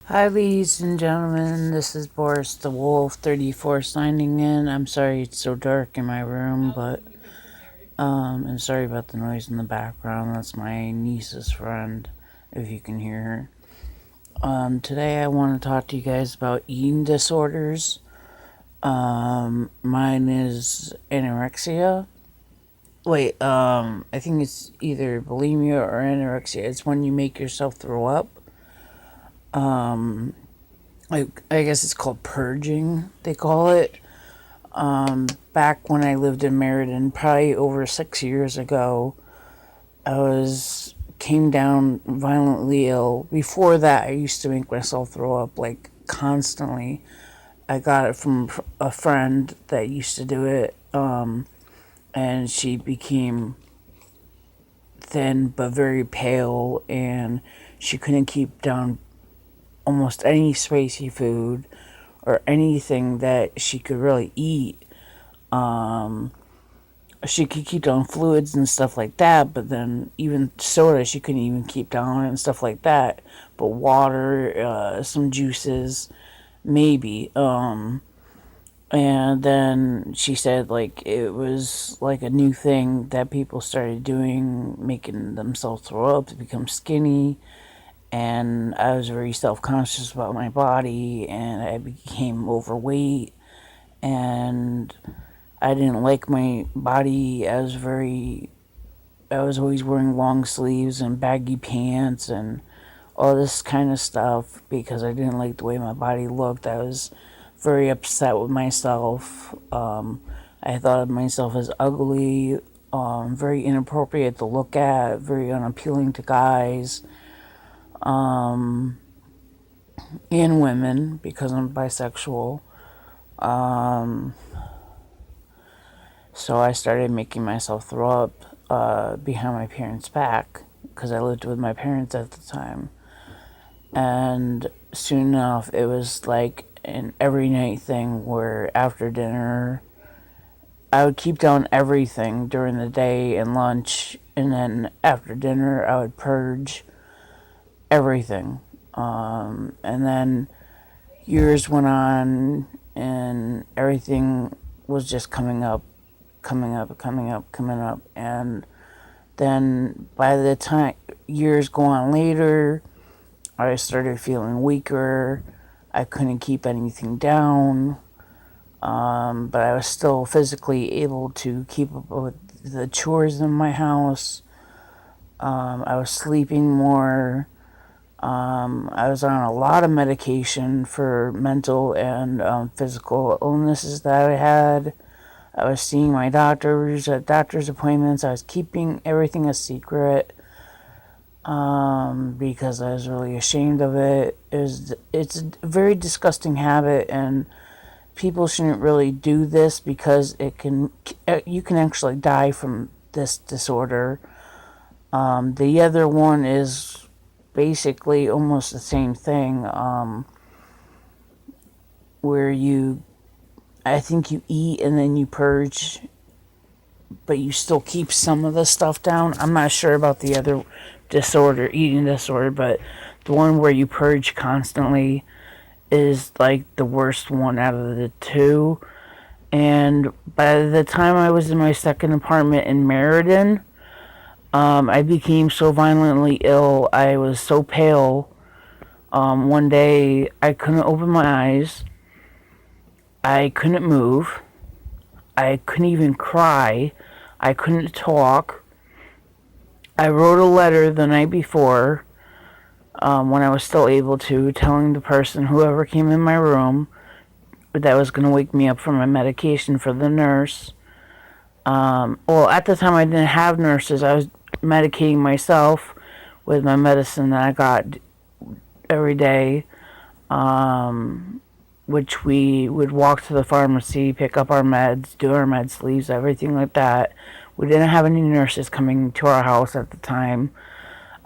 Hi, ladies and gentlemen. This is Boris the Wolf 34 signing in. I'm sorry it's so dark in my room, but and sorry about the noise in the background. That's my niece's friend, if you can hear her. Today I want to talk to you guys about eating disorders. Mine is anorexia. Wait, I think it's either bulimia or anorexia. It's when you make yourself throw up. I guess it's called purging, they call it. Back when I lived in Meriden, probably over 6 years ago, came down violently ill. Before that, I used to make myself throw up like constantly. I got it from a friend that used to do it, and she became thin but very pale, and she couldn't keep down almost any spicy food or anything that she could really eat. She could keep down fluids and stuff like that, but then even soda she couldn't even keep down and stuff like that. But water, some juices, maybe. And then she said like it was like a new thing that people started doing, making themselves throw up to become skinny. And I was very self conscious about my body, and I became overweight, and I didn't like my body. I was always wearing long sleeves and baggy pants and all this kind of stuff because I didn't like the way my body looked. I was very upset with myself. I thought of myself as ugly, very inappropriate to look at, very unappealing to guys and women because I'm bisexual. So I started making myself throw up behind my parents' back because I lived with my parents at the time. And soon enough, it was like an every night thing where after dinner, I would keep down everything during the day and lunch, and then after dinner, I would purge everything. And then years went on, and everything was just coming up. And then by the time years go on later, I started feeling weaker. I couldn't keep anything down, but I was still physically able to keep up with the chores in my house. I was sleeping more. I was on a lot of medication for mental and physical illnesses that I had. I was seeing my doctors at doctor's appointments. I was keeping everything a secret because I was really ashamed of it. It's a very disgusting habit, and people shouldn't really do this because you can actually die from this disorder. The other one is basically almost the same thing, where I think you eat and then you purge, but you still keep some of the stuff down. I'm not sure about the other eating disorder, but the one where you purge constantly is like the worst one out of the two. And by the time I was in my second apartment in Meriden, I became so violently ill. I was so pale. One day I couldn't open my eyes. I couldn't move. I couldn't even cry. I couldn't talk. I wrote a letter the night before, when I was still able to, telling the person, whoever came in my room, that was going to wake me up from my medication for the nurse. Well, at the time I didn't have nurses. I was medicating myself with my medicine that I got every day, which we would walk to the pharmacy, pick up our meds, do our med sleeves, everything like that. We didn't have any nurses coming to our house at the time.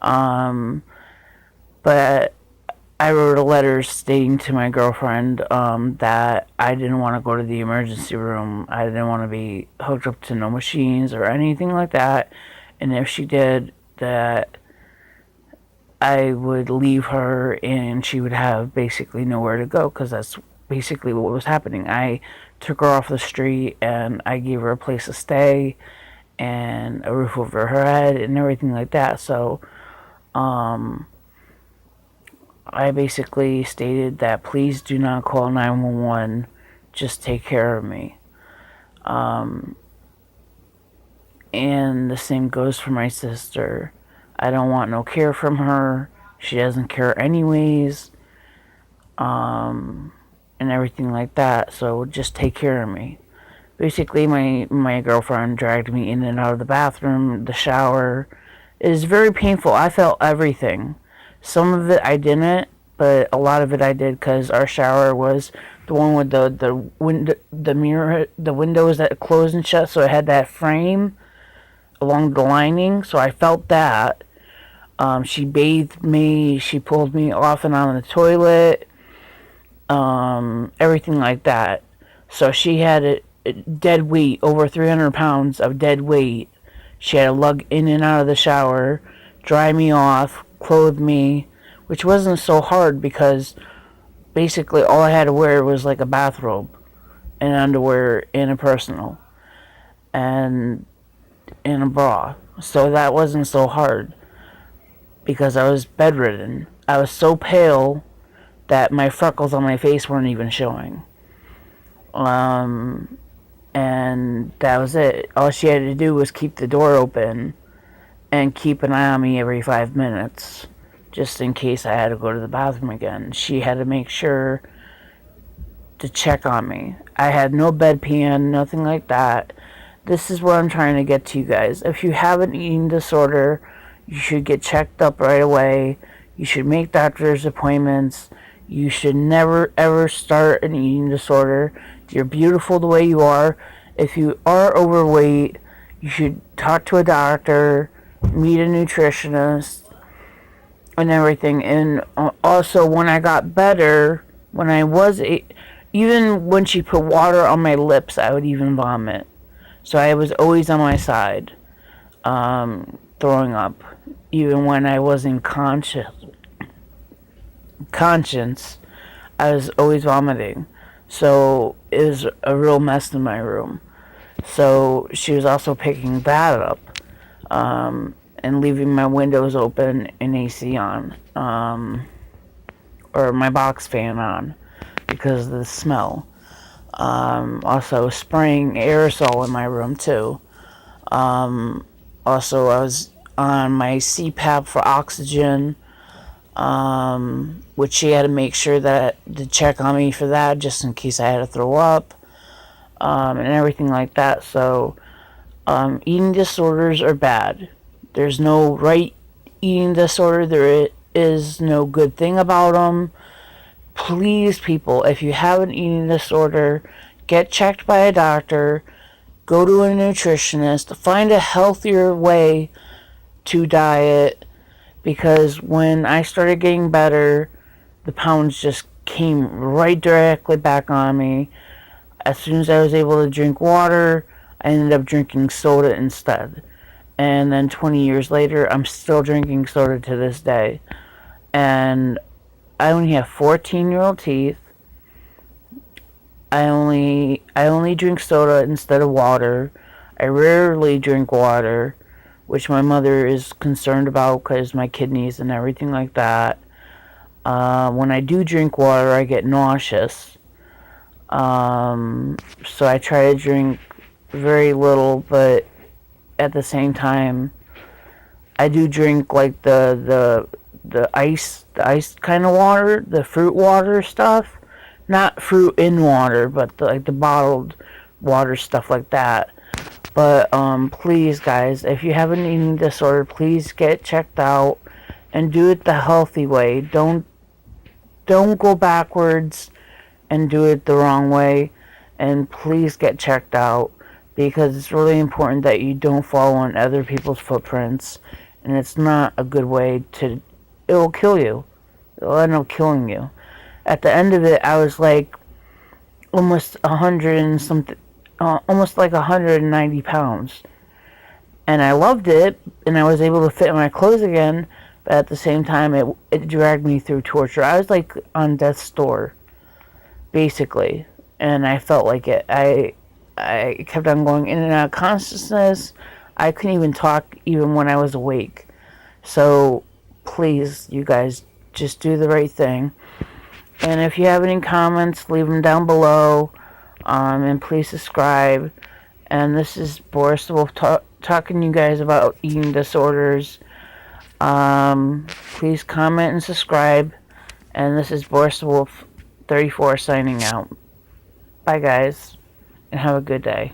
But I wrote a letter stating to my girlfriend that I didn't want to go to the emergency room. I didn't want to be hooked up to no machines or anything like that. And if she did, that I would leave her and she would have basically nowhere to go, because that's basically what was happening. I took her off the street and I gave her a place to stay and a roof over her head and everything like that. So I basically stated that please do not call 911, just take care of me. And the same goes for my sister. I don't want no care from her. She doesn't care anyways. And everything like that. So just take care of me. Basically, my girlfriend dragged me in and out of the bathroom, the shower. It is very painful. I felt everything. Some of it I didn't, but a lot of it I did, because our shower was the one with the mirror, the windows that closed and shut, so it had that frame along the lining. So I felt that. She bathed me. She pulled me off and on the toilet. Everything like that. So she had a dead weight, over 300 pounds of dead weight. She had to lug in and out of the shower, dry me off, clothe me, which wasn't so hard because basically all I had to wear was like a bathrobe and underwear and a personal and a bra. So that wasn't so hard because I was bedridden. I was so pale that my freckles on my face weren't even showing. And that was it. All she had to do was keep the door open and keep an eye on me every 5 minutes, just in case I had to go to the bathroom again. She had to make sure to check on me. I had no bedpan, nothing like that. This is what I'm trying to get to you guys. If you have an eating disorder, you should get checked up right away. You should make doctor's appointments. You should never ever start an eating disorder. You're beautiful the way you are. If you are overweight, you should talk to a doctor, meet a nutritionist, and everything. And also, when I got better, even when she put water on my lips, I would even vomit. So I was always on my side, throwing up, even when I wasn't conscious, I was always vomiting. So it was a real mess in my room. So she was also picking that up, and leaving my windows open and AC on, or my box fan on, because of the smell. Also spraying aerosol in my room too. Also, I was on my CPAP for oxygen, which she had to make sure to check on me for that, just in case I had to throw up, and everything like that. So, eating disorders are bad. There's no right eating disorder. There is no good thing about them. Please, people, if you have an eating disorder, get checked by a doctor, go to a nutritionist, find a healthier way to diet, because when I started getting better, the pounds just came right directly back on me. As soon as I was able to drink water, I ended up drinking soda instead. And then 20 years later, I'm still drinking soda to this day. And I only have 14-year-old teeth. I only drink soda instead of water. I rarely drink water, which my mother is concerned about because my kidneys and everything like that. When I do drink water, I get nauseous. So I try to drink very little, but at the same time, I do drink like the ice kind of water, the fruit water stuff. Not fruit in water, but the bottled water stuff like that. But please, guys, if you have an eating disorder, please get checked out and do it the healthy way. Don't go backwards and do it the wrong way. And please get checked out, because it's really important that you don't follow in other people's footprints. And it's not a good way to. It will kill you. It will end up killing you. At the end of it, I was like almost 100 and something, almost like 190 pounds. And I loved it, and I was able to fit in my clothes again, But at the same time, it dragged me through torture. I was like on death's door, basically, and I felt like it. I kept on going in and out of consciousness. I couldn't even talk even when I was awake. So please, you guys, just do the right thing. And if you have any comments, leave them down below. And please subscribe. And this is Boris the Wolf talking to you guys about eating disorders. Please comment and subscribe. And this is Boris the Wolf 34 signing out. Bye, guys, and have a good day.